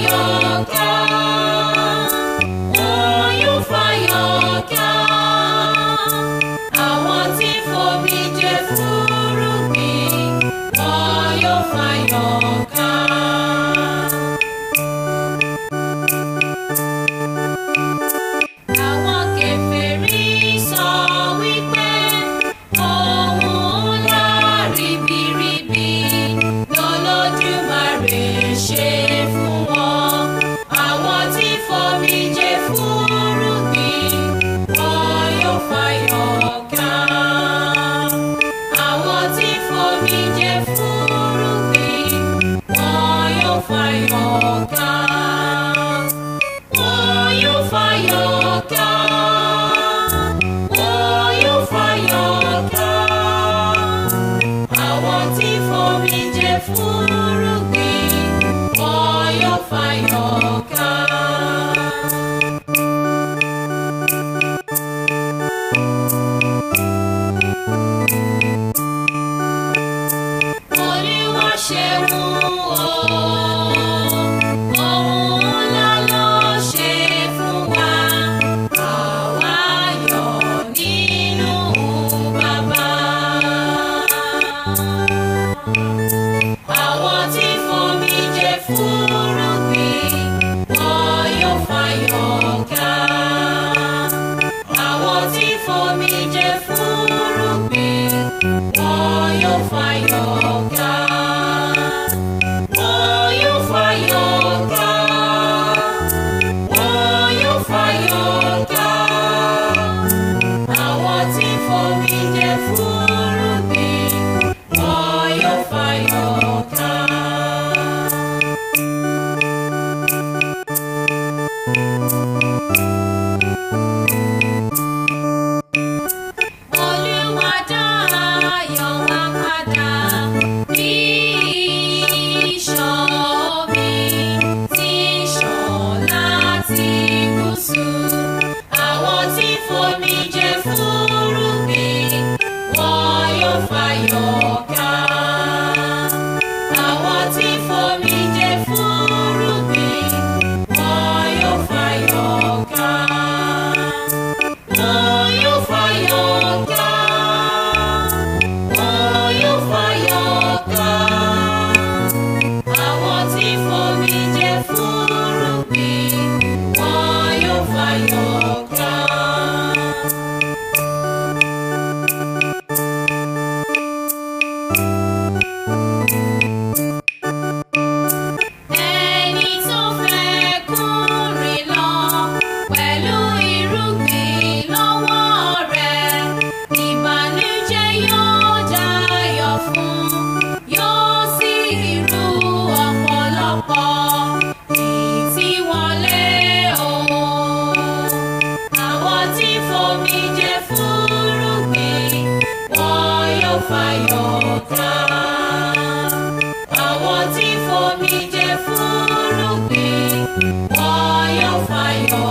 fàyọ̀ ká, wọn yóò fàyọ̀ ká. Àwọn tí fomijé fúnrúgbìn, wọn yóò fàyọ̀ ká. Àwọn kèfèrí sọ wípé ohun ńlá ribiribi l'Olódùmarè ṣe fún wọn. Àwọn tí fomijé fúnrúgbìn, wọn yóò fàyọ̀ ká. Àwọn tí fomijé fúnrúgbìn, wọn yóò fàyọ̀ ká. Wọn yóò fàyọ̀ ká. Wọn yóò fàyọ̀ ká. Àwọn tí fomijé fúnrúgbìn, wọn yóò fàyọ̀ ká. Olúwa ṣeun o, ohun ńlá ló ṣe fún wa. Àwa yọ̀ nínú Baba. Àwọn tí fomijé fúnrúgbìn, wọn yóò fàyọ̀ ká. Àwọn tí fomijé fúnrúgbìn, wọn yóò fàyọ̀ ká. Wọn yóò fàyọ̀ ká. Wọn yóò fàyọ̀ ká. Àwọn tí fomijé fúnrúgbìn, wọn yóò fàyọ̀ ká. Olúwa dá ayọ̀ wa padà bí ìṣàn omi tí ń ṣàn láti gúúsù. Àwọn tí fomijé fúnrúgbìn, wọn yóò fàyọ̀ ká. Àwọn tí fomijé fúnrúgbìn, wọn yóò fàyọ̀ ká. Wọn yóò fàyọ̀ ká. Wọn yóò fàyọ̀ ká. Àwọn tí fomijé fúnrúgbìn, wọn yóò fàyọ̀ ká. Ẹni tó fẹ́ kórè lọ pẹ̀lú irúgbìn lọ́wọ́ rẹ̀, ìbànújẹ́ yóò dayọ̀ fún, yóò sì rú ọ̀pọ̀lọpọ̀ ìtíwọlé o. Àwọn tí fomijé fúnrúgbìn, wọn yóò fàyọ̀ ká. Àwọn tí fomijé fúnrúgbìn, wọn yóò fàyọ̀